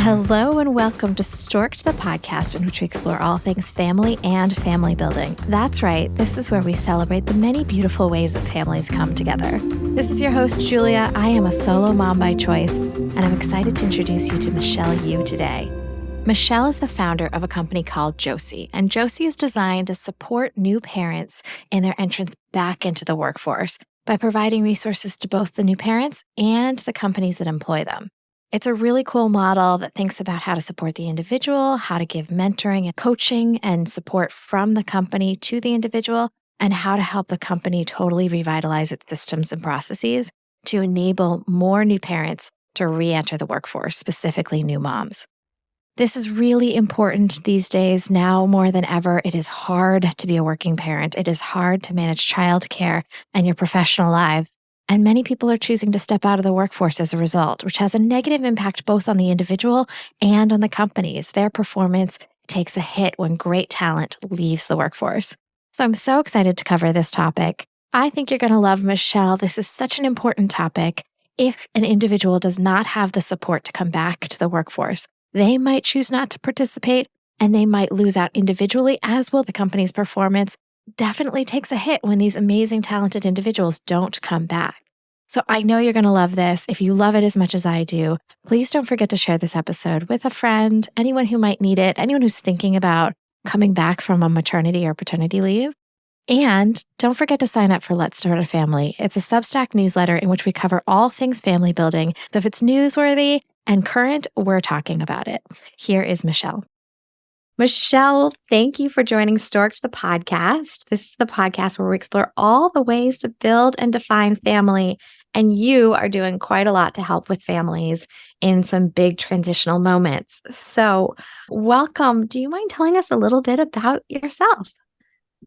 Hello and welcome to Stork'd, the podcast in which we explore all things family and family building. That's right, this is where we celebrate the many beautiful ways that families come together. This is your host, Julia. I am a solo mom by choice, and I'm excited to introduce you to Michelle Yu today. Michelle is the founder of a company called Josie, and Josie is designed to support new parents in their entrance back into the workforce by providing resources to both the new parents and the companies that employ them. It's a really cool model that thinks about how to support the individual, how to give mentoring and coaching and support from the company to the individual, and how to help the company totally revitalize its systems and processes to enable more new parents to re-enter the workforce, specifically new moms. This is really important these days. Now more than ever, it is hard to be a working parent. It is hard to manage childcare and your professional lives. And many people are choosing to step out of the workforce as a result, which has a negative impact both on the individual and on the companies. Their performance takes a hit when great talent leaves the workforce. So I'm so excited to cover this topic. I think you're going to love Michelle. This is such an important topic. If an individual does not have the support to come back to the workforce, they might choose not to participate and they might lose out individually, as will the company's performance. Definitely takes a hit when these amazing, talented individuals don't come back. So I know you're going to love this. If you love it as much as I do, please don't forget to share this episode with a friend, anyone who might need it, anyone who's thinking about coming back from a maternity or paternity leave. And don't forget to sign up for Let's Start a Family. It's a Substack newsletter in which we cover all things family building. So if it's newsworthy and current, we're talking about it. Here is Michelle. Michelle, thank you for joining Stork'd, the podcast. This is the podcast where we explore all the ways to build and define family. And you are doing quite a lot to help with families in some big transitional moments. So welcome. Do you mind telling us a little bit about yourself?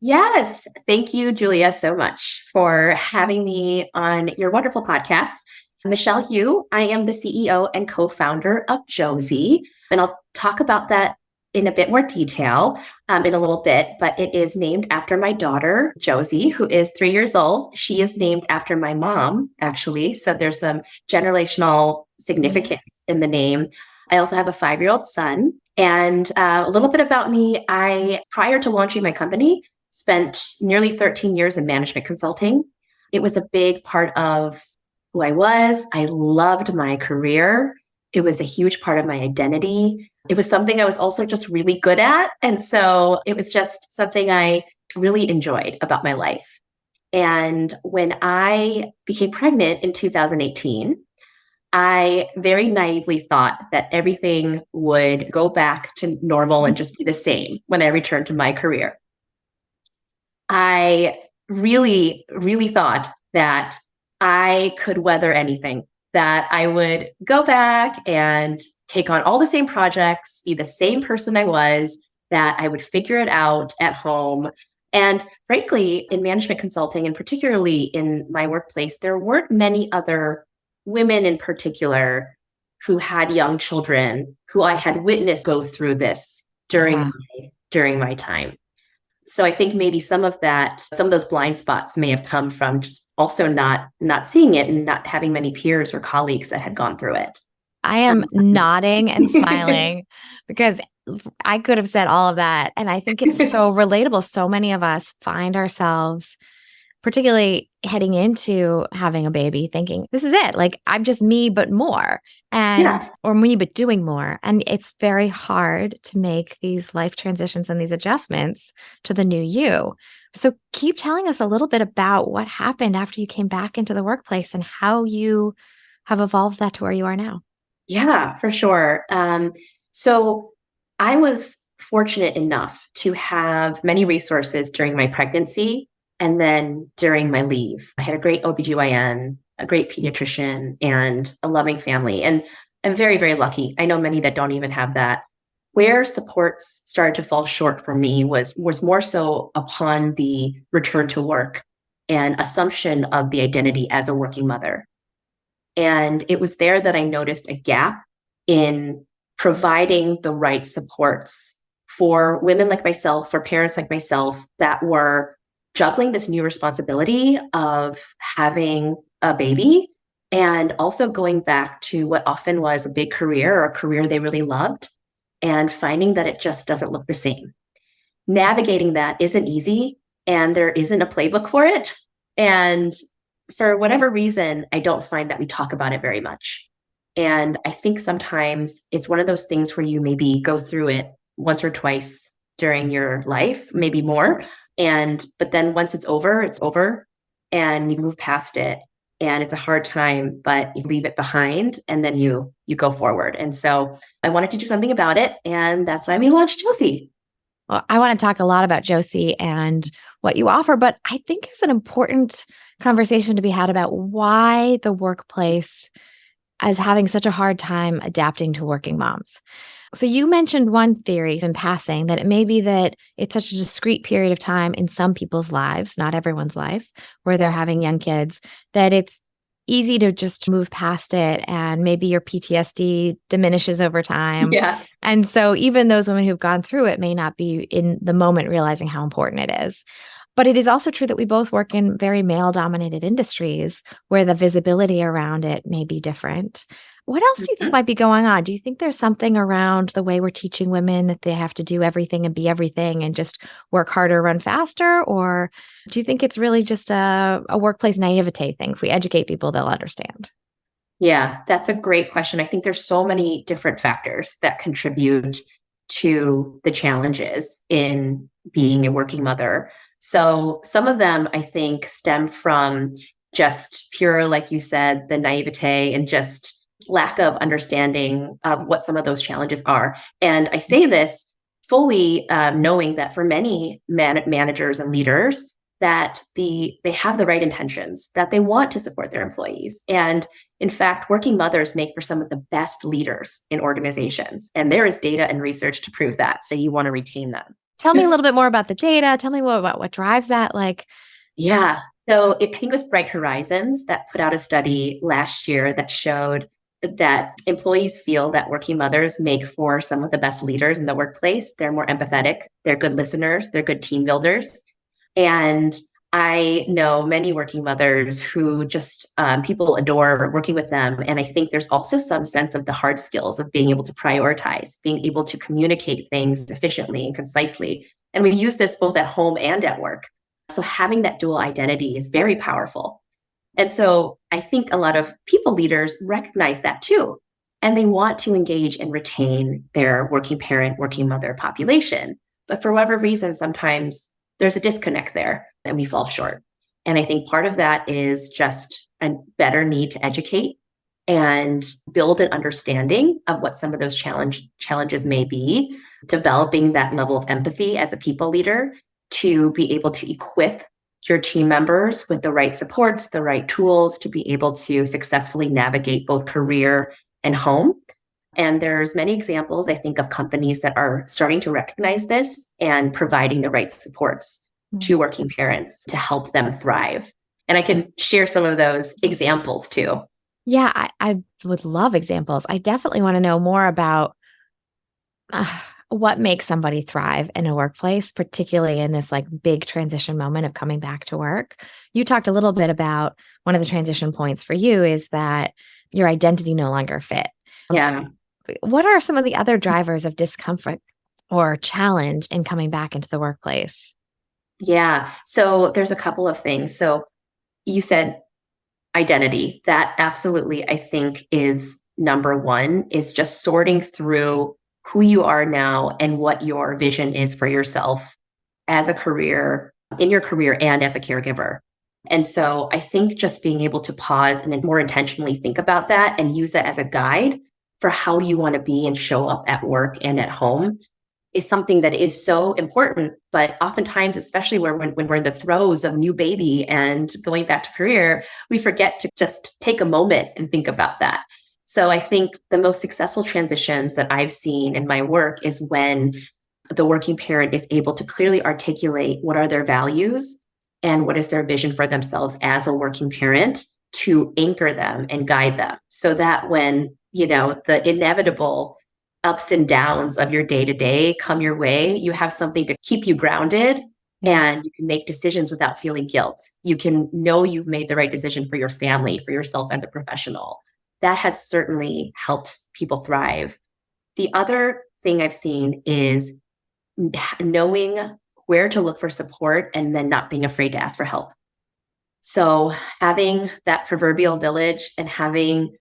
Yes. Thank you, Julia, so much for having me on your wonderful podcast. Michelle Yu, I am the CEO and co-founder of Josie, and I'll talk about that in a bit more detail in a little bit, but it is named after my daughter, Josie, who is 3 years old. She is named after my mom, actually. So there's some generational significance in the name. I also have a 5-year-old son. And a little bit about me, prior to launching my company, spent nearly 13 years in management consulting. It was a big part of who I was. I loved my career. It was a huge part of my identity. It was something I was also just really good at. And so it was just something I really enjoyed about my life. And when I became pregnant in 2018, I very naively thought that everything would go back to normal and just be the same when I returned to my career. I really, really thought that I could weather anything, that I would go back and take on all the same projects, be the same person I was, that I would figure it out at home. And frankly, in management consulting, and particularly in my workplace, there weren't many other women in particular who had young children who I had witnessed go through this during my time. So I think maybe some of those blind spots may have come from just also not seeing it and not having many peers or colleagues that had gone through it. I am nodding and smiling because I could have said all of that. And I think it's so relatable. So many of us find ourselves, particularly heading into having a baby, thinking, this is it. Like, I'm just me, but more. Or me, but doing more. And it's very hard to make these life transitions and these adjustments to the new you. So keep telling us a little bit about what happened after you came back into the workplace and how you have evolved that to where you are now. Yeah, for sure. So I was fortunate enough to have many resources during my pregnancy and then during my leave. I had a great OBGYN, a great pediatrician, and a loving family. And I'm very, very lucky. I know many that don't even have that. Where supports started to fall short for me was more so upon the return to work and assumption of the identity as a working mother. And it was there that I noticed a gap in providing the right supports for women like myself, for parents like myself that were juggling this new responsibility of having a baby and also going back to what often was a big career or a career they really loved and finding that it just doesn't look the same. Navigating that isn't easy, and there isn't a playbook for it. And for whatever reason, I don't find that we talk about it very much. And I think sometimes it's one of those things where you maybe go through it once or twice during your life, maybe more. But then once it's over and you move past it and it's a hard time, but you leave it behind and then you go forward. And so I wanted to do something about it. And that's why we launched Josie. Well, I want to talk a lot about Josie and what you offer, but I think there's an important conversation to be had about why the workplace is having such a hard time adapting to working moms. So you mentioned one theory in passing that it may be that it's such a discrete period of time in some people's lives, not everyone's life, where they're having young kids, that it's easy to just move past it and maybe your PTSD diminishes over time. Yeah. And so even those women who've gone through it may not be in the moment realizing how important it is. But it is also true that we both work in very male-dominated industries where the visibility around it may be different. What else do you think might be going on? Do you think there's something around the way we're teaching women that they have to do everything and be everything and just work harder, run faster? Or do you think it's really just a workplace naivete thing? If we educate people, they'll understand. Yeah, that's a great question. I think there's so many different factors that contribute to the challenges in being a working mother. So some of them, I think, stem from just pure, like you said, the naivete and just lack of understanding of what some of those challenges are. And I say this fully knowing that for many managers and leaders, that they have the right intentions, that they want to support their employees. And in fact, working mothers make for some of the best leaders in organizations. And there is data and research to prove that. So you want to retain them. Tell me a little bit more about the data. Tell me about what drives that. Yeah. So I think it was Bright Horizons that put out a study last year that showed that employees feel that working mothers make for some of the best leaders in the workplace. They're more empathetic. They're good listeners. They're good team builders. And I know many working mothers who just people adore working with them. And I think there's also some sense of the hard skills of being able to prioritize, being able to communicate things efficiently and concisely. And we use this both at home and at work. So having that dual identity is very powerful. And so I think a lot of people leaders recognize that too. And they want to engage and retain their working parent, working mother population. But for whatever reason, sometimes there's a disconnect there and we fall short. And I think part of that is just a better need to educate and build an understanding of what some of those challenges may be, developing that level of empathy as a people leader to be able to equip your team members with the right supports, the right tools to be able to successfully navigate both career and home. And there's many examples, I think, of companies that are starting to recognize this and providing the right supports to working parents to help them thrive. And I can share some of those examples too. Yeah, I would love examples. I definitely want to know more about what makes somebody thrive in a workplace, particularly in this big transition moment of coming back to work. You talked a little bit about one of the transition points for you is that your identity no longer fit. Yeah. What are some of the other drivers of discomfort or challenge in coming back into the workplace? Yeah. So there's a couple of things. So you said identity. That absolutely, I think, is number one, is just sorting through who you are now and what your vision is for yourself as a career, in your career and as a caregiver. And so I think just being able to pause and more intentionally think about that and use that as a guide for how you want to be and show up at work and at home is something that is so important. But oftentimes, especially when we're in the throes of new baby and going back to career, we forget to just take a moment and think about that. So I think the most successful transitions that I've seen in my work is when the working parent is able to clearly articulate what are their values and what is their vision for themselves as a working parent to anchor them and guide them so that when, the inevitable ups and downs of your day-to-day come your way, you have something to keep you grounded and you can make decisions without feeling guilt. You can know you've made the right decision for your family, for yourself as a professional. That has certainly helped people thrive. The other thing I've seen is knowing where to look for support and then not being afraid to ask for help. So having that proverbial village and having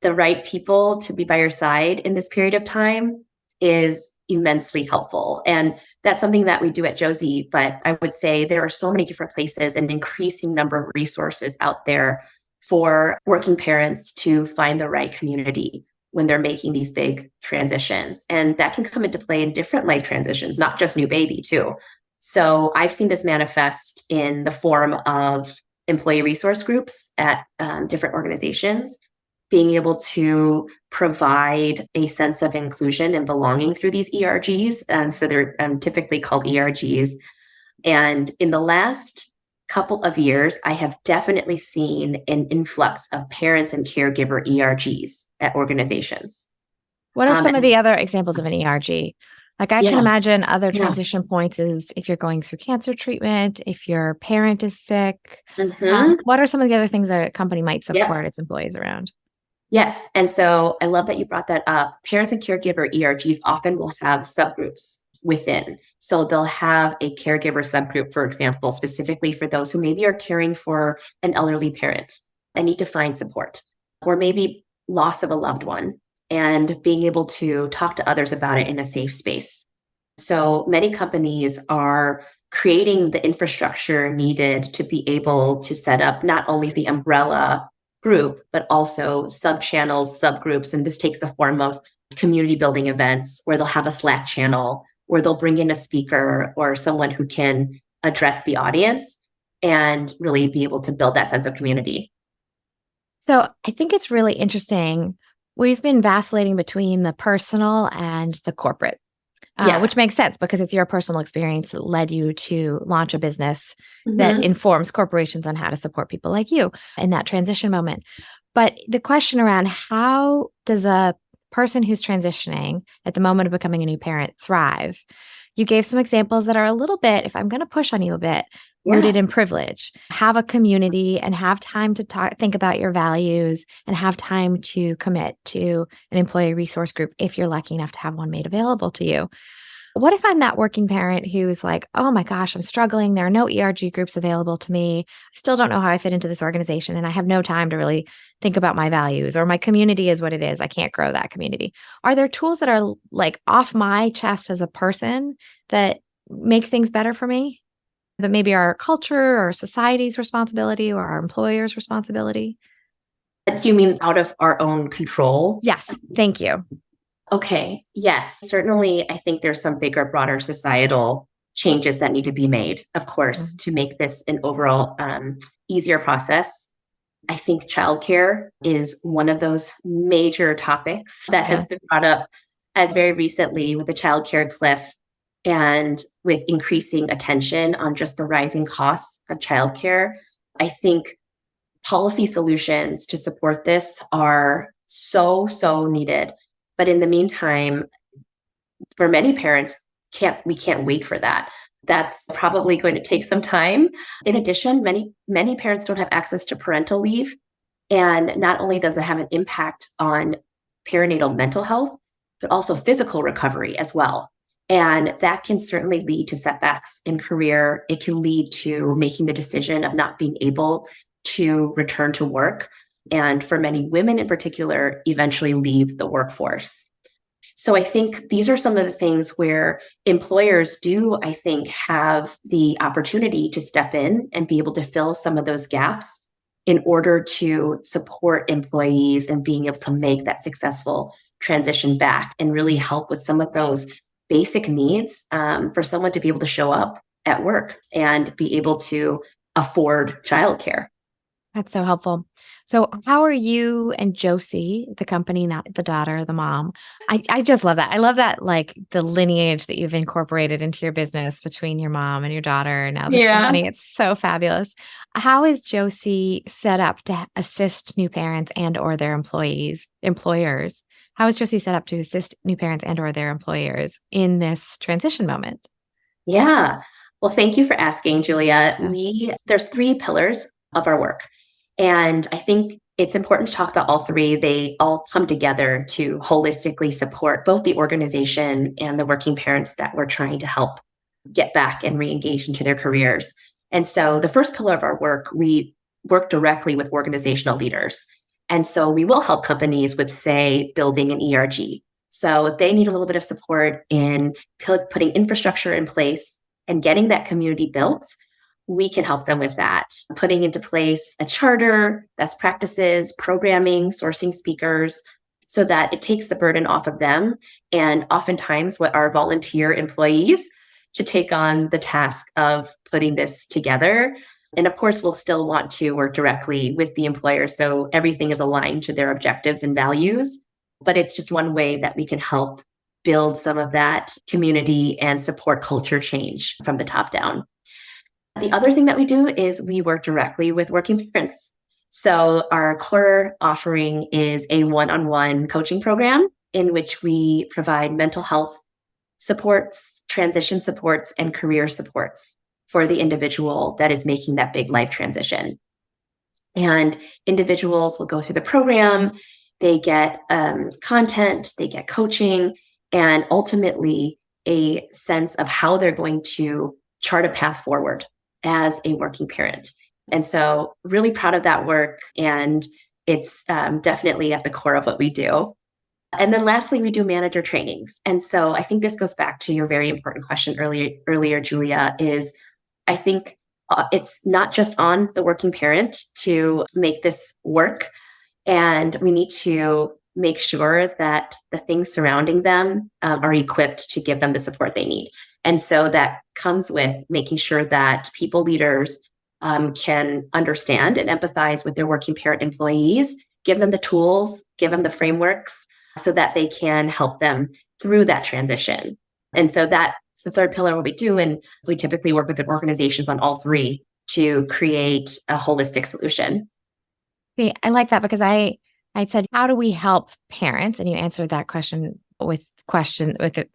the right people to be by your side in this period of time is immensely helpful. And that's something that we do at Josie, but I would say there are so many different places and an increasing number of resources out there for working parents to find the right community when they're making these big transitions. And that can come into play in different life transitions, not just new baby too. So I've seen this manifest in the form of employee resource groups at different organizations, being able to provide a sense of inclusion and belonging through these ERGs. So they're typically called ERGs. And in the last couple of years, I have definitely seen an influx of parents and caregiver ERGs at organizations. What are some of the other examples of an ERG? Like I can imagine other transition points is if you're going through cancer treatment, if your parent is sick. What are some of the other things a company might support its employees around? Yes. And so I love that you brought that up. Parents and caregiver ERGs often will have subgroups within. So they'll have a caregiver subgroup, for example, specifically for those who maybe are caring for an elderly parent and need to find support, or maybe loss of a loved one, and being able to talk to others about it in a safe space. So many companies are creating the infrastructure needed to be able to set up not only the umbrella group, but also sub-channels, subgroups. And this takes the form of community building events where they'll have a Slack channel, where they'll bring in a speaker or someone who can address the audience and really be able to build that sense of community. So I think it's really interesting. We've been vacillating between the personal and the corporate, which makes sense because it's your personal experience that led you to launch a business that informs corporations on how to support people like you in that transition moment. But the question around how does a person who's transitioning at the moment of becoming a new parent thrive? You gave some examples that are a little bit, if I'm going to push on you a bit, rooted in privilege. Have a community and have time to think about your values and have time to commit to an employee resource group if you're lucky enough to have one made available to you. What if I'm that working parent who's like, oh my gosh, I'm struggling. There are no ERG groups available to me. I still don't know how I fit into this organization and I have no time to really think about my values, or my community is what it is. I can't grow that community. Are there tools that are like off my chest as a person that make things better for me? That maybe our culture or society's responsibility or our employer's responsibility? Do you mean out of our own control? Yes. Thank you. Okay. Yes. Certainly, I think there's some bigger, broader societal changes that need to be made, of course, to make this an overall easier process. I think childcare is one of those major topics that has been brought up as very recently with the childcare cliff and with increasing attention on just the rising costs of childcare. I think policy solutions to support this are so needed. But in the meantime, for many parents, we can't wait for that. That's probably going to take some time. In addition, many parents don't have access to parental leave. And not only does it have an impact on perinatal mental health, but also physical recovery as well. And that can certainly lead to setbacks in career. It can lead to making the decision of not being able to return to work. And for many women in particular, eventually leave the workforce. So I think these are some of the things where employers do, I think, have the opportunity to step in and be able to fill some of those gaps in order to support employees and being able to make that successful transition back and really help with some of those basic needs for someone to be able to show up at work and be able to afford childcare. That's so helpful. So how are you and Josie, the company, not the daughter, the mom? I just love that. I love that, like the lineage that you've incorporated into your business between your mom and your daughter and now this company. It's so fabulous. How is Josie set up to assist new parents and or their employers? How is Josie set up to assist new parents and or their employers in this transition moment? Yeah. Well, thank you for asking, Julia. Yeah. There's three pillars of our work. And I think it's important to talk about all three. They all come together to holistically support both the organization and the working parents that we're trying to help get back and re-engage into their careers. And so the first pillar of our work, we work directly with organizational leaders. And so we will help companies with, say, building an ERG. So if they need a little bit of support in putting infrastructure in place and getting that community built, we can help them with that. Putting into place a charter, best practices, programming, sourcing speakers, so that it takes the burden off of them. And oftentimes what our volunteer employees to take on the task of putting this together. And of course, we'll still want to work directly with the employer. So everything is aligned to their objectives and values. But it's just one way that we can help build some of that community and support culture change from the top down. The other thing that we do is we work directly with working parents. So our core offering is a one-on-one coaching program in which we provide mental health supports, transition supports, and career supports for the individual that is making that big life transition. And individuals will go through the program, they get content, they get coaching, and ultimately a sense of how they're going to chart a path forward as a working parent. And so really proud of that work. And it's definitely at the core of what we do. And then lastly, we do manager trainings. And so I think this goes back to your very important question earlier, Julia, is I think it's not just on the working parent to make this work. And we need to make sure that the things surrounding them are equipped to give them the support they need. And so that comes with making sure that people leaders can understand and empathize with their working parent employees, give them the tools, give them the frameworks so that they can help them through that transition. And so that's the third pillar of what we do. And we typically work with the organizations on all three to create a holistic solution. See, I like that because I said, how do we help parents? And you answered that question it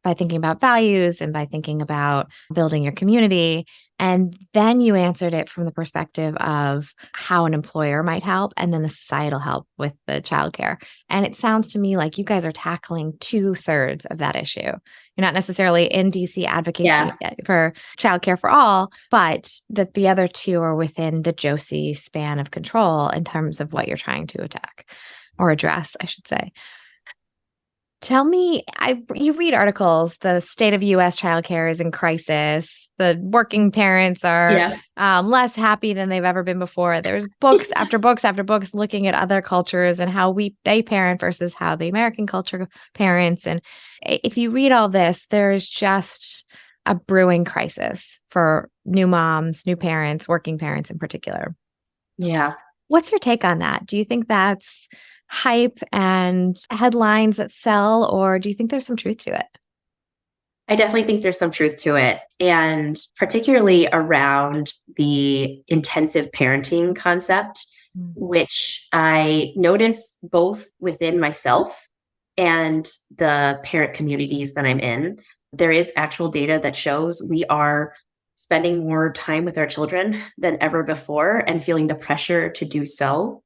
by thinking about values and by thinking about building your community. And then you answered it from the perspective of how an employer might help and then the societal help with the childcare. And it sounds to me like you guys are tackling 2/3 of that issue. You're not necessarily in DC advocacy for childcare for all, but that the other two are within the Josie span of control in terms of what you're trying to attack or address, I should say. Tell me, you read articles, the state of U.S. childcare is in crisis. The working parents are less happy than they've ever been before. There's books after books after books looking at other cultures and how they parent versus how the American culture parents. And if you read all this, there's just a brewing crisis for new moms, new parents, working parents in particular. Yeah. What's your take on that? Do you think that's hype and headlines that sell, or do you think there's some truth to it? I definitely think there's some truth to it. And particularly around the intensive parenting concept, which I notice both within myself and the parent communities that I'm in. There is actual data that shows we are spending more time with our children than ever before and feeling the pressure to do so.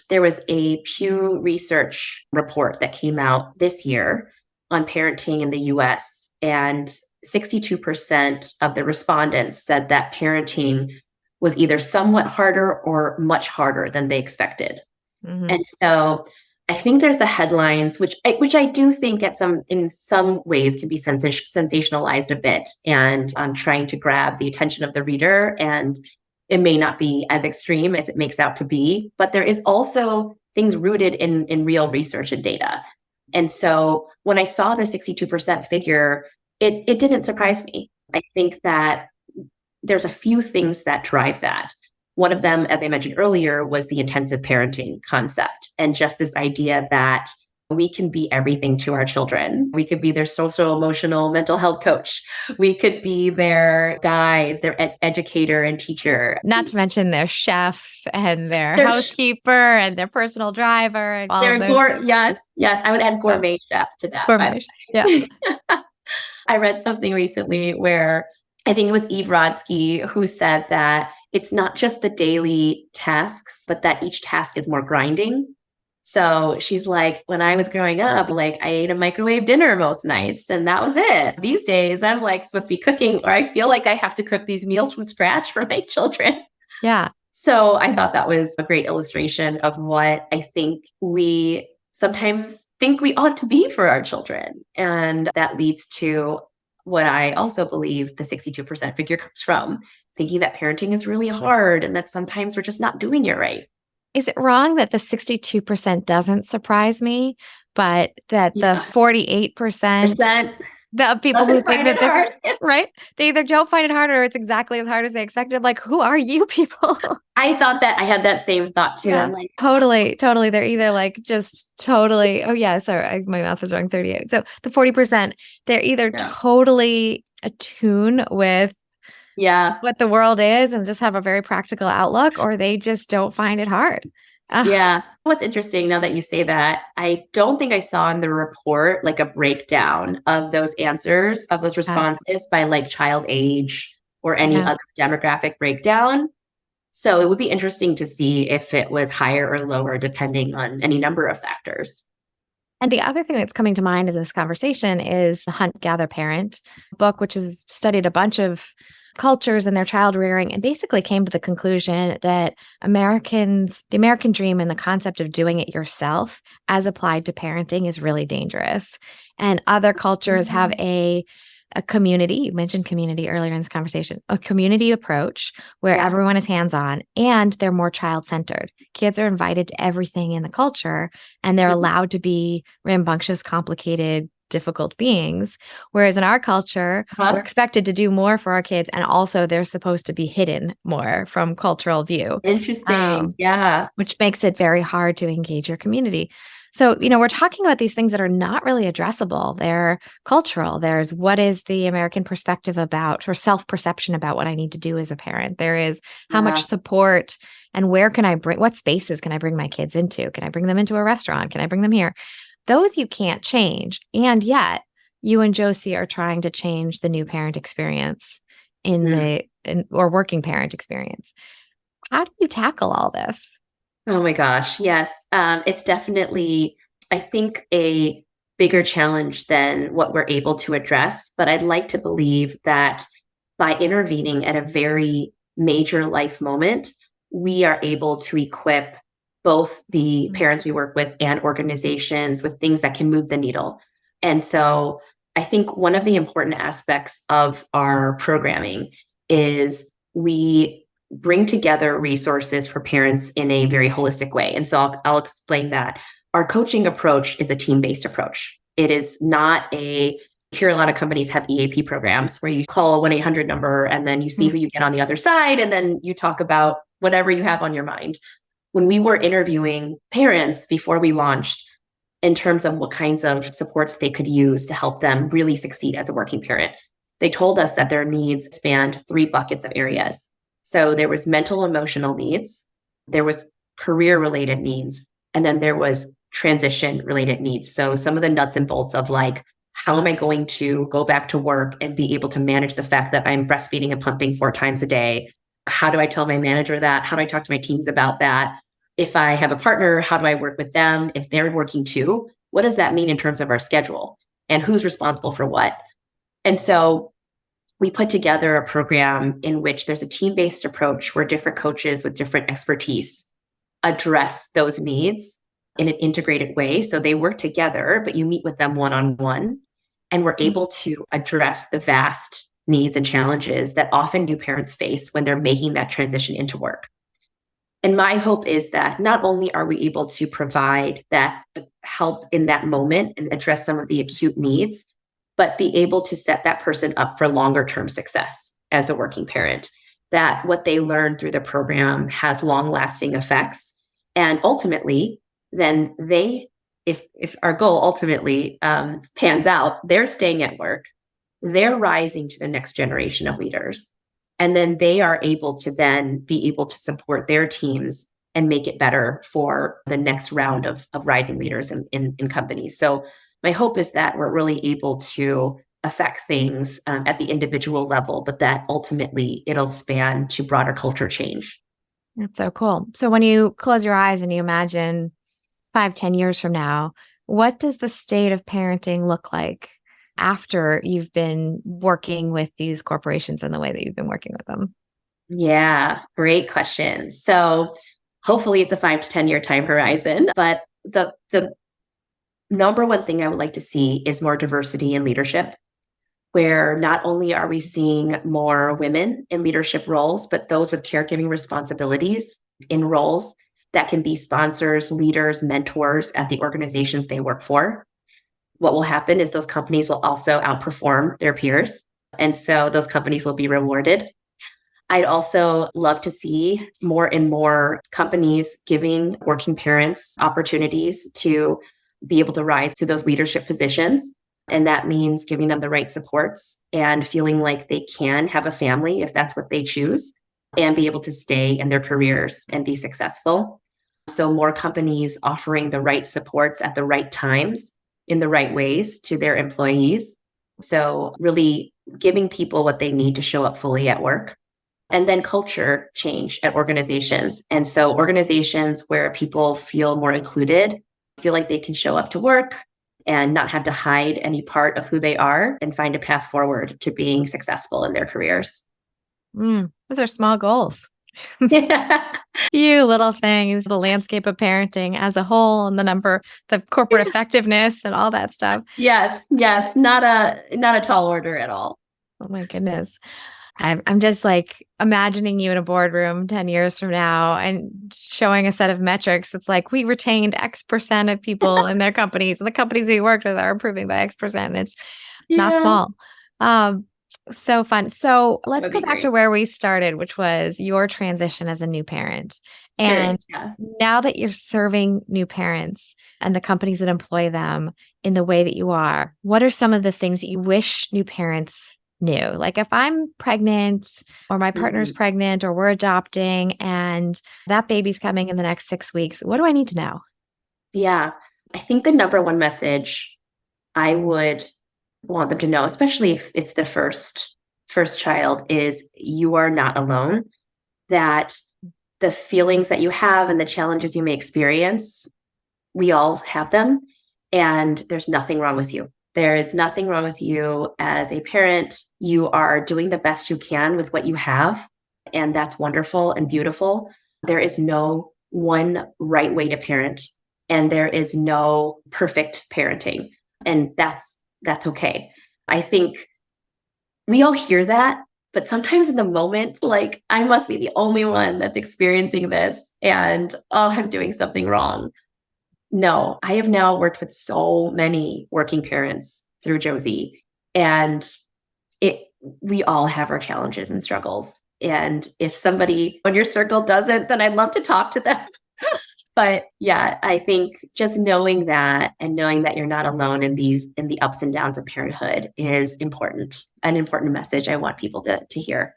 There was a Pew Research report that came out this year on parenting in the US, and 62% of the respondents said that parenting was either somewhat harder or much harder than they expected. Mm-hmm. And so I think there's the headlines, which I do think in some ways can be sensationalized a bit, and I'm trying to grab the attention of the reader, and it may not be as extreme as it makes out to be, but there is also things rooted in real research and data. And so when I saw the 62% figure, it didn't surprise me. I think that there's a few things that drive that. One of them, as I mentioned earlier, was the intensive parenting concept, and just this idea that we can be everything to our children. We could be their social, emotional, mental health coach. We could be their guide, their educator and teacher. Not to mention their chef and their housekeeper and their personal driver. And all of those yes. I would add gourmet chef to that. Gourmet, yeah. I read something recently where I think it was Eve Rodsky who said that it's not just the daily tasks, but that each task is more grinding. So she's like, when I was growing up, like I ate a microwave dinner most nights and that was it. These days I'm like supposed to be cooking, or I feel like I have to cook these meals from scratch for my children. Yeah. So I thought that was a great illustration of what I think we sometimes think we ought to be for our children. And that leads to what I also believe the 62% figure comes from, thinking that parenting is really hard and that sometimes we're just not doing it right. Is it wrong that the 62% doesn't surprise me, but that the 48%, the people who think that this is right, they either don't find it hard or it's exactly as hard as they expected. I'm like, who are you people? I had that same thought too. Yeah, I'm like, totally. They're either like just totally, oh yeah, sorry, my math was wrong, 38. So the 40%, they're either totally attuned with what the world is and just have a very practical outlook, or they just don't find it hard. Yeah. What's interesting now that you say that, I don't think I saw in the report like a breakdown of those answers, of those responses by like child age or any other demographic breakdown. So it would be interesting to see if it was higher or lower depending on any number of factors. And the other thing that's coming to mind in this conversation is the Hunt, Gather, Parent book, which has studied a bunch of cultures and their child rearing and basically came to the conclusion that the American dream and the concept of doing it yourself as applied to parenting is really dangerous. And other cultures have a community, you mentioned community earlier in this conversation, a community approach where everyone is hands-on and they're more child-centered. Kids are invited to everything in the culture and they're allowed to be rambunctious, complicated, difficult beings. Whereas in our culture, we're expected to do more for our kids. And also they're supposed to be hidden more from cultural view. Interesting. Which makes it very hard to engage your community. So, we're talking about these things that are not really addressable. They're cultural. There's what is the American perspective about, or self-perception about what I need to do as a parent. There is how much support and what spaces can I bring my kids into? Can I bring them into a restaurant? Can I bring them here? Those you can't change. And yet you and Josie are trying to change the new parent experience or working parent experience. How do you tackle all this? Oh my gosh. Yes. It's definitely, I think, a bigger challenge than what we're able to address. But I'd like to believe that by intervening at a very major life moment, we are able to equip both the parents we work with and organizations with things that can move the needle. And so I think one of the important aspects of our programming is we bring together resources for parents in a very holistic way. And so I'll explain that. Our coaching approach is a team-based approach. It is not here a lot of companies have EAP programs where you call a 1-800 number and then you see who you get on the other side and then you talk about whatever you have on your mind. When we were interviewing parents before we launched in terms of what kinds of supports they could use to help them really succeed as a working parent, they told us that their needs spanned 3 buckets of areas. So there was mental, emotional needs, there was career-related needs, and then there was transition-related needs. So some of the nuts and bolts of like, how am I going to go back to work and be able to manage the fact that I'm breastfeeding and pumping 4 times a day? How do I tell my manager that? How do I talk to my teams about that? If I have a partner, how do I work with them? If they're working too, what does that mean in terms of our schedule? And who's responsible for what? And so we put together a program in which there's a team-based approach where different coaches with different expertise address those needs in an integrated way. So they work together, but you meet with them one-on-one, and we're able to address the vast needs and challenges that often new parents face when they're making that transition into work. And my hope is that not only are we able to provide that help in that moment and address some of the acute needs, but be able to set that person up for longer term success as a working parent, that what they learn through the program has long lasting effects. And ultimately, then if our goal ultimately pans out, they're staying at work, they're rising to the next generation of leaders. And then they are able to then be able to support their teams and make it better for the next round of rising leaders in companies. So my hope is that we're really able to affect things at the individual level, but that ultimately it'll span to broader culture change. That's so cool. So when you close your eyes and you imagine 5, 10 years from now, what does the state of parenting look like after you've been working with these corporations in the way that you've been working with them? Yeah, great question. So hopefully it's a 5 to 10 year time horizon, but the number one thing I would like to see is more diversity in leadership, where not only are we seeing more women in leadership roles, but those with caregiving responsibilities in roles that can be sponsors, leaders, mentors at the organizations they work for. What will happen is those companies will also outperform their peers. And so those companies will be rewarded. I'd also love to see more and more companies giving working parents opportunities to be able to rise to those leadership positions. And that means giving them the right supports and feeling like they can have a family if that's what they choose and be able to stay in their careers and be successful. So more companies offering the right supports at the right times in the right ways to their employees. So really giving people what they need to show up fully at work. And then culture change at organizations. And so organizations where people feel more included, feel like they can show up to work and not have to hide any part of who they are and find a path forward to being successful in their careers. Those are small goals. Yeah. You little things, the landscape of parenting as a whole and the corporate effectiveness and all that stuff. Yes, not a tall order at all. Oh my goodness. I'm just like imagining you in a boardroom 10 years from now and showing a set of metrics. It's like we retained X% of people in their companies, and the companies we worked with are improving by X%. And it's not small. So fun. So let's go back to where we started, which was your transition as a new parent. And now that you're serving new parents and the companies that employ them in the way that you are, what are some of the things that you wish new parents knew? Like if I'm pregnant or my partner's pregnant or we're adopting and that baby's coming in the next 6 weeks, what do I need to know? Yeah, I think the number one message I would want them to know, especially if it's the first child, is you are not alone. That the feelings that you have and the challenges you may experience, we all have them, and there's nothing wrong with you. There is nothing wrong with you as a parent. You are doing the best you can with what you have, and that's wonderful and beautiful. There is no one right way to parent, and there is no perfect parenting, and that's okay. I think we all hear that, but sometimes in the moment, like, I must be the only one that's experiencing this, and I'm doing something wrong. No, I have now worked with so many working parents through Josie, and we all have our challenges and struggles. And if somebody on your circle doesn't, then I'd love to talk to them. But yeah, I think just knowing that and knowing that you're not alone in the ups and downs of parenthood is important, an important message I want people to hear.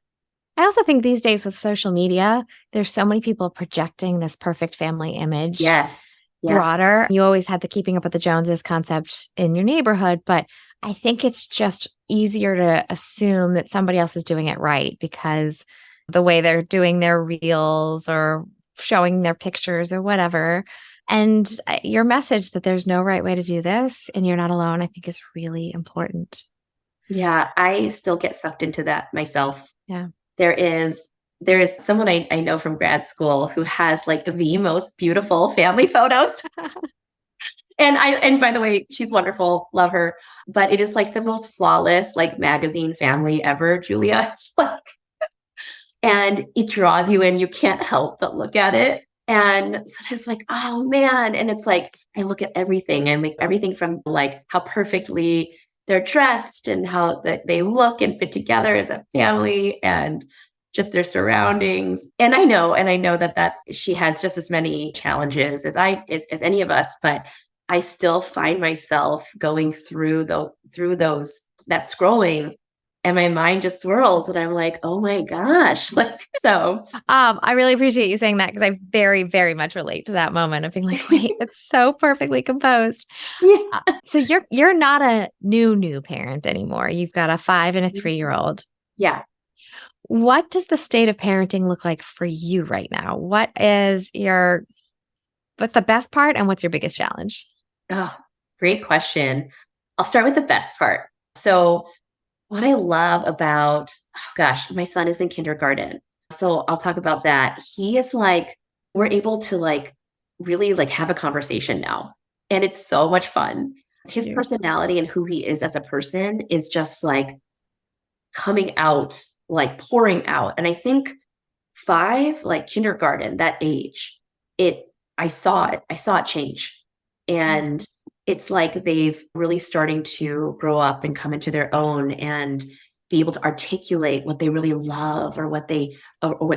I also think these days with social media, there's so many people projecting this perfect family image. Yes. Broader. You always had the keeping up with the Joneses concept in your neighborhood, but I think it's just easier to assume that somebody else is doing it right because the way they're doing their reels or showing their pictures or whatever. And your message that there's no right way to do this and you're not alone, I think is really important. Yeah, I still get sucked into that myself. Yeah. There is someone I know from grad school who has like the most beautiful family photos. And by the way, she's wonderful. Love her. But it is like the most flawless, like magazine family ever, Julia. It's like, and it draws you in. You can't help but look at it. And sometimes like, oh man. And it's like, I look at everything and like everything from like how perfectly they're dressed and how that they look and fit together as a family and just their surroundings. And I know that she has just as many challenges as any of us, but I still find myself going through that scrolling and my mind just swirls and I'm like, oh my gosh. I really appreciate you saying that because I very, very much relate to that moment of being like, wait, it's so perfectly composed. Yeah. So you're not a new parent anymore. You've got a 5 and a 3-year-old. Yeah. What does the state of parenting look like for you right now? What's the best part and what's your biggest challenge? Oh, great question. I'll start with the best part. So what I love about, oh gosh, my son is in kindergarten. So I'll talk about that. He is like, we're able to like really like have a conversation now. And it's so much fun. His Cute. personality and who he is as a person is just like coming out, like pouring out. And I think 5, like kindergarten, that age, I saw it change. And it's like they've really starting to grow up and come into their own and be able to articulate what they really love or what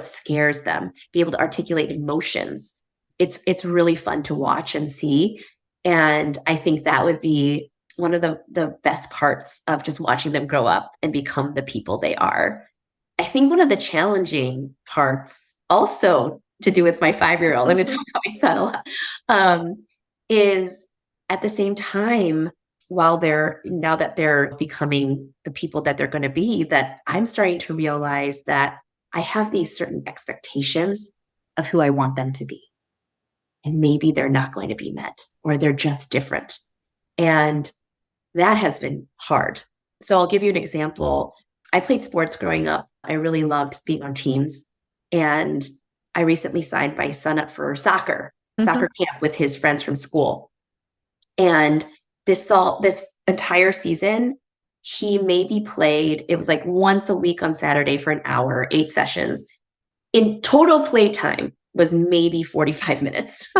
scares them, be able to articulate emotions. It's really fun to watch and see. And I think that would be one of the best parts of just watching them grow up and become the people they are. I think one of the challenging parts also to do with my 5-year-old, I'm going to talk about my son a lot, is at the same time, now that they're becoming the people that they're going to be, that I'm starting to realize that I have these certain expectations of who I want them to be. And maybe they're not going to be met or they're just different. And that has been hard. So I'll give you an example. I played sports growing up. I really loved being on teams. And I recently signed my son up for soccer camp with his friends from school. And this entire season, he maybe played, it was like once a week on Saturday for an hour, 8 sessions. In total playtime was maybe 45 minutes.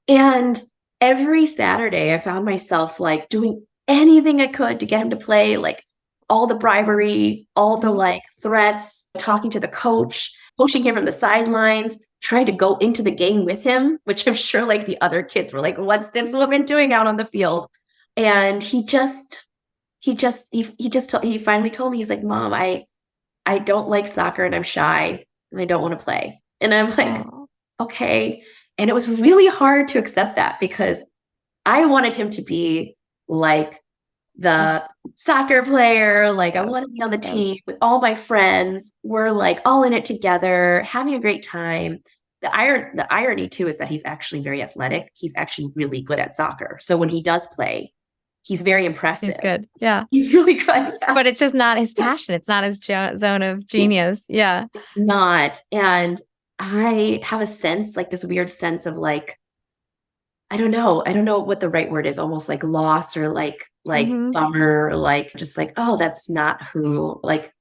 And every Saturday, I found myself like doing anything I could to get him to play, like all the bribery, all the like threats, talking to the coach, coaching him from the sidelines, trying to go into the game with him, which I'm sure like the other kids were like, what's this woman doing out on the field? And he finally told me, he's like, Mom, I don't like soccer and I'm shy and I don't want to play. And I'm like, okay. And it was really hard to accept that because I wanted him to be like the soccer player. Like I want to be on the team with all my friends. We're like all in it together, having a great time. The irony too is that he's actually very athletic. He's actually really good at soccer. So when he does play, he's very impressive. He's good. Yeah. He's really good. Yeah. But it's just not his passion. It's not his zone of genius. Yeah. It's not. And I have a sense, like this weird sense of like, I don't know what the right word is, almost like loss or like bummer, or like just like, oh, that's not who that's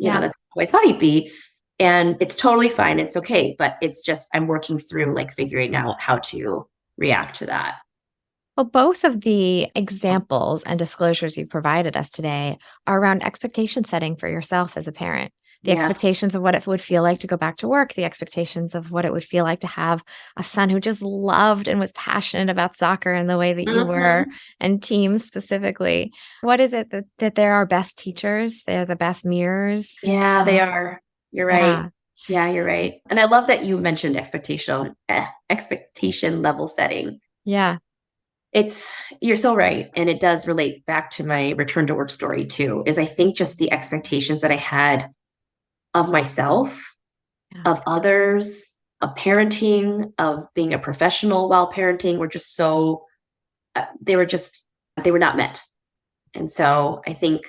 who I thought he'd be. And it's totally fine. It's okay. But it's just, I'm working through like figuring out how to react to that. Well, both of the examples and disclosures you provided us today are around expectation setting for yourself as a parent. The expectations of what it would feel like to go back to work, the expectations of what it would feel like to have a son who just loved and was passionate about soccer in the way that you were, and teams specifically. What is it that they're our best teachers? They're the best mirrors? Yeah, they are. You're right. Yeah, you're right. And I love that you mentioned expectation level setting. Yeah. You're so right. And it does relate back to my return to work story too, is I think just the expectations that I had of myself, of others, of parenting, of being a professional while parenting were just so, they were not met. And so I think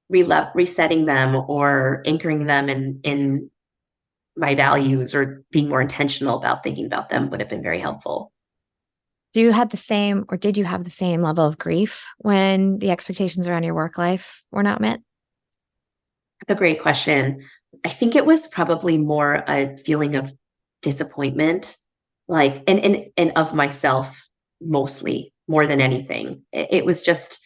resetting them or anchoring them in my values or being more intentional about thinking about them would have been very helpful. Did you have the same level of grief when the expectations around your work life were not met? That's a great question. I think it was probably more a feeling of disappointment, like, and of myself mostly more than anything. It was just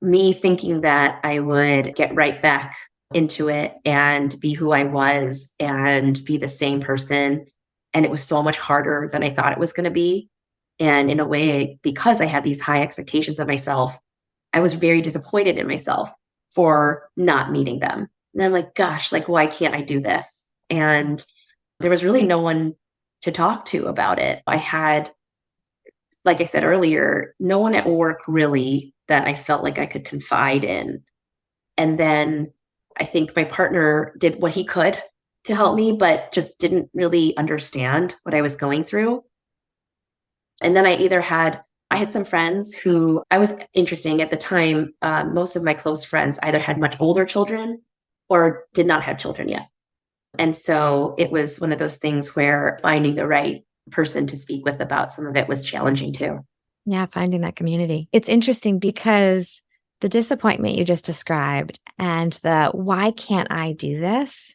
me thinking that I would get right back into it and be who I was and be the same person. And it was so much harder than I thought it was going to be. And in a way, because I had these high expectations of myself, I was very disappointed in myself. for not meeting them. And I'm like, gosh, like, why can't I do this? And there was really no one to talk to about it. I had, like I said earlier, no one at work really that I felt like I could confide in. And then I think my partner did what he could to help me, but just didn't really understand what I was going through. And then I had some friends who I was interesting at the time. Most of my close friends either had much older children or did not have children yet. And so it was one of those things where finding the right person to speak with about some of it was challenging too. Yeah, finding that community. It's interesting because the disappointment you just described and the why can't I do this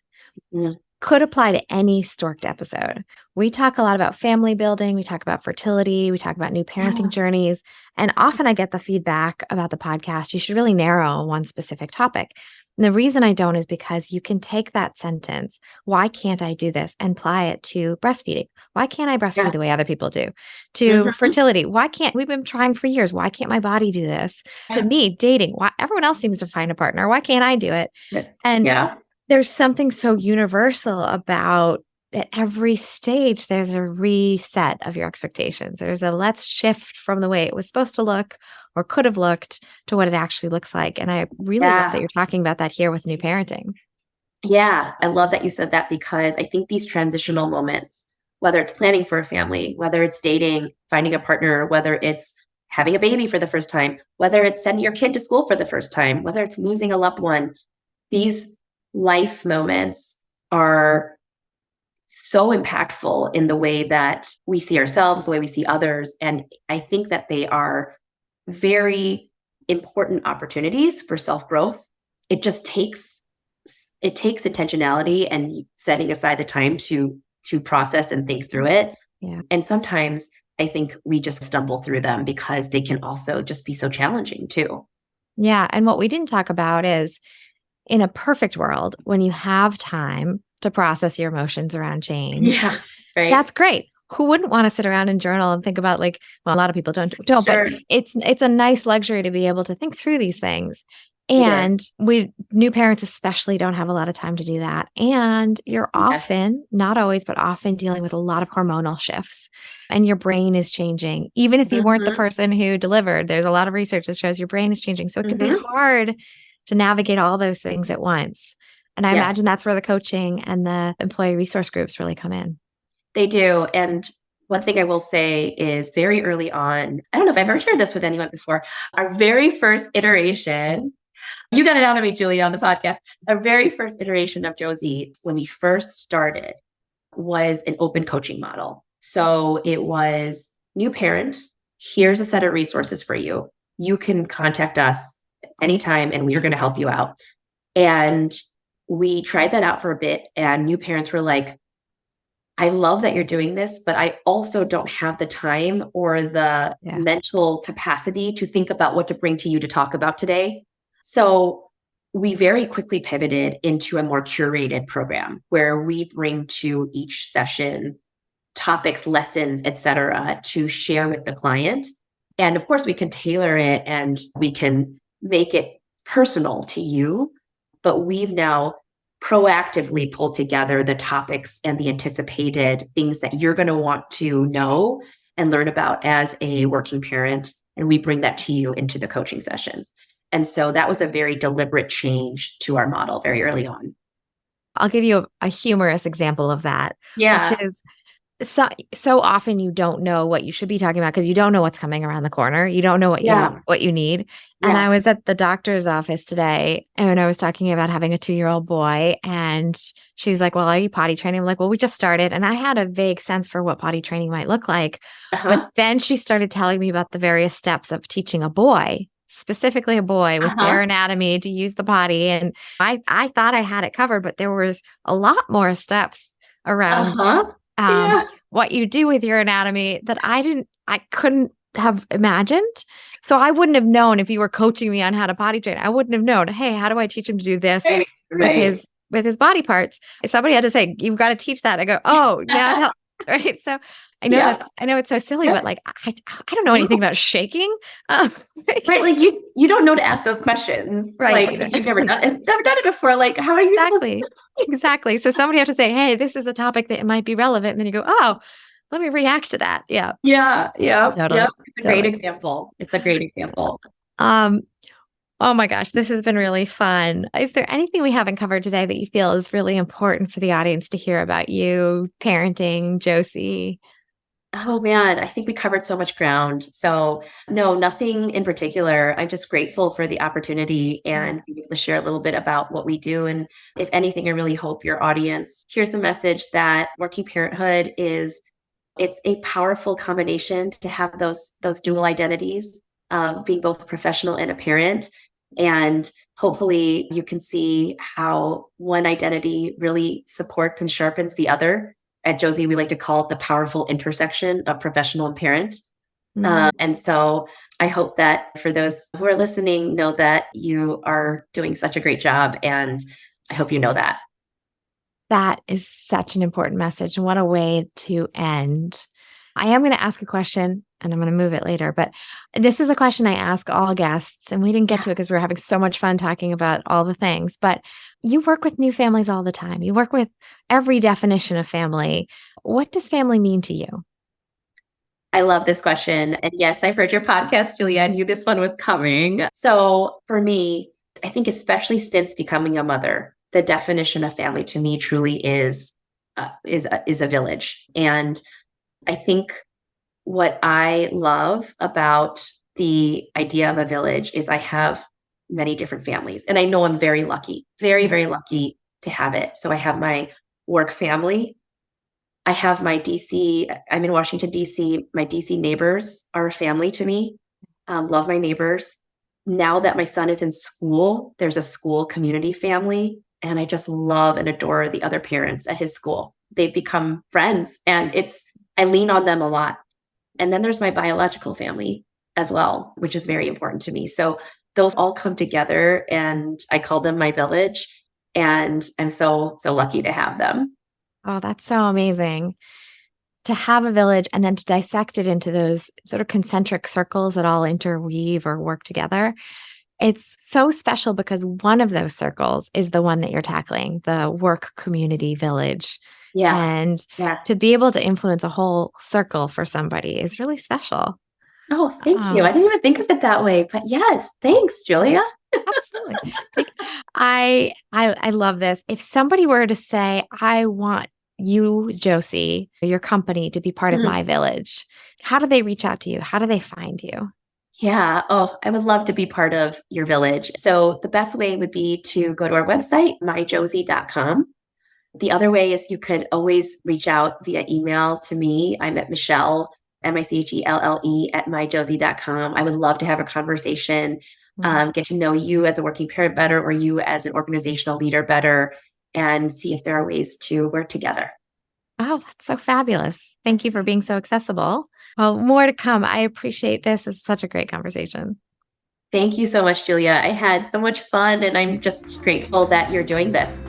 could apply to any Stork'd episode. We talk a lot about family building. We talk about fertility. We talk about new parenting journeys. And often I get the feedback about the podcast, you should really narrow one specific topic. And the reason I don't is because you can take that sentence, why can't I do this, and apply it to breastfeeding. Why can't I breastfeed the way other people do? To fertility. We've been trying for years. Why can't my body do this? To need dating. Why everyone else seems to find a partner. Why can't I do it? Yes. And there's something so universal about at every stage, there's a reset of your expectations. There's a let's shift from the way it was supposed to look or could have looked to what it actually looks like. And I really love that you're talking about that here with new parenting. Yeah, I love that you said that because I think these transitional moments, whether it's planning for a family, whether it's dating, finding a partner, whether it's having a baby for the first time, whether it's sending your kid to school for the first time, whether it's losing a loved one, these life moments are so impactful in the way that we see ourselves, the way we see others. And I think that they are very important opportunities for self-growth. It takes intentionality and setting aside the time to process and think through it. Yeah. And sometimes I think we just stumble through them because they can also just be so challenging too. Yeah. And what we didn't talk about is in a perfect world, when you have time to process your emotions around change, right. That's great. Who wouldn't want to sit around and journal and think about a lot of people don't, Sure. but it's a nice luxury to be able to think through these things. And we new parents especially don't have a lot of time to do that. And you're often, not always, but often dealing with a lot of hormonal shifts and your brain is changing. Even if you weren't the person who delivered, there's a lot of research that shows your brain is changing. So it can be hard to navigate all those things at once. And I imagine that's where the coaching and the employee resource groups really come in. They do. And one thing I will say is very early on, I don't know if I've ever shared this with anyone before, our very first iteration, you got it out of me, Julia, on the podcast. Our very first iteration of Josie, when we first started, was an open coaching model. So it was new parent, here's a set of resources for you. You can contact us anytime and we're going to help you out. And we tried that out for a bit and new parents were like, I love that you're doing this, but I also don't have the time or the mental capacity to think about what to bring to you to talk about today. So we very quickly pivoted into a more curated program where we bring to each session topics, lessons, etc., to share with the client. And of course, we can tailor it and we can make it personal to you, but we've now proactively pulled together the topics and the anticipated things that you're going to want to know and learn about as a working parent. And we bring that to you into the coaching sessions. And so that was a very deliberate change to our model very early on. I'll give you a humorous example of that. Yeah. Which is so often you don't know what you should be talking about because you don't know what's coming around the corner. You don't know what you need. Yeah. And I was at the doctor's office today and I was talking about having a 2-year-old boy and she's like, well, are you potty training? I'm like, well, we just started. And I had a vague sense for what potty training might look like. But then she started telling me about the various steps of teaching a boy, specifically a boy with their anatomy to use the potty. And I thought I had it covered, but there was a lot more steps around what you do with your anatomy that I couldn't have imagined. So I wouldn't have known if you were coaching me on how to potty train. I wouldn't have known, hey, how do I teach him to do this with his body parts? If somebody had to say, you've got to teach that. I go, oh, Right. So I know it's so silly, but like, I don't know anything about shaking. Right. Like you don't know to ask those questions. Right. Like if you've never done it before. Like, how are you supposed Exactly. Exactly. So somebody have to say, hey, this is a topic that might be relevant. And then you go, oh, let me react to that. Yeah. Yeah. Yeah. Totally. It's a great example. It's a great example. Um, oh my gosh, this has been really fun. Is there anything we haven't covered today that you feel is really important for the audience to hear about you, parenting, Josie? Oh man, I think we covered so much ground. So no, nothing in particular. I'm just grateful for the opportunity and being able to share a little bit about what we do. And if anything, I really hope your audience hears the message that working parenthood it's a powerful combination to have those dual identities of being both a professional and a parent. And hopefully you can see how one identity really supports and sharpens the other. At Josie, we like to call it the powerful intersection of professional and parent. And so I hope that for those who are listening, know that you are doing such a great job. And I hope you know that. That is such an important message. What a way to end. I am going to ask a question and I'm going to move it later, but this is a question I ask all guests, and we didn't get to it because we were having so much fun talking about all the things, but you work with new families all the time. You work with every definition of family. What does family mean to you? I love this question. And yes, I've heard your podcast, Julia, and knew this one was coming. So for me, I think especially since becoming a mother, the definition of family to me truly is a village. And I think what I love about the idea of a village is I have many different families. And I know I'm very lucky, very, very lucky to have it. So I have my work family. I have I'm in Washington, D.C. My D.C. neighbors are a family to me. Love my neighbors. Now that my son is in school, there's a school community family. And I just love and adore the other parents at his school. They've become friends, and I lean on them a lot. And then there's my biological family as well, which is very important to me. So those all come together, and I call them my village. And I'm so lucky to have them. Oh, that's so amazing. To have a village and then to dissect it into those sort of concentric circles that all interweave or work together. It's so special because one of those circles is the one that you're tackling, the work community village. Yeah. And to be able to influence a whole circle for somebody is really special. Oh, thank you. I didn't even think of it that way, but yes, thanks, Julia. Absolutely. I love this. If somebody were to say, I want you, Josie, your company to be part of my village, how do they reach out to you? How do they find you? Yeah. Oh, I would love to be part of your village. So the best way would be to go to our website, myjosie.com. The other way is you could always reach out via email to me. I'm at Michelle, MICHELLE at myjosie.com. I would love to have a conversation, get to know you as a working parent better, or you as an organizational leader better, and see if there are ways to work together. Oh, that's so fabulous. Thank you for being so accessible. Well, more to come. I appreciate this. It's such a great conversation. Thank you so much, Julia. I had so much fun, and I'm just grateful that you're doing this.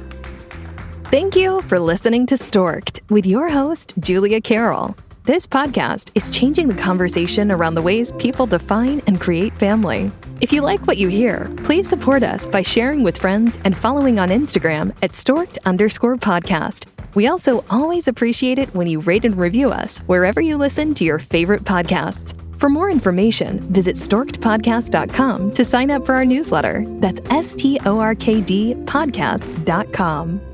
Thank you for listening to Stork'd with your host, Julia Carroll. This podcast is changing the conversation around the ways people define and create family. If you like what you hear, please support us by sharing with friends and following on Instagram at Stork'd_podcast. We also always appreciate it when you rate and review us wherever you listen to your favorite podcasts. For more information, visit storkedpodcast.com to sign up for our newsletter. That's STORKD podcast.com.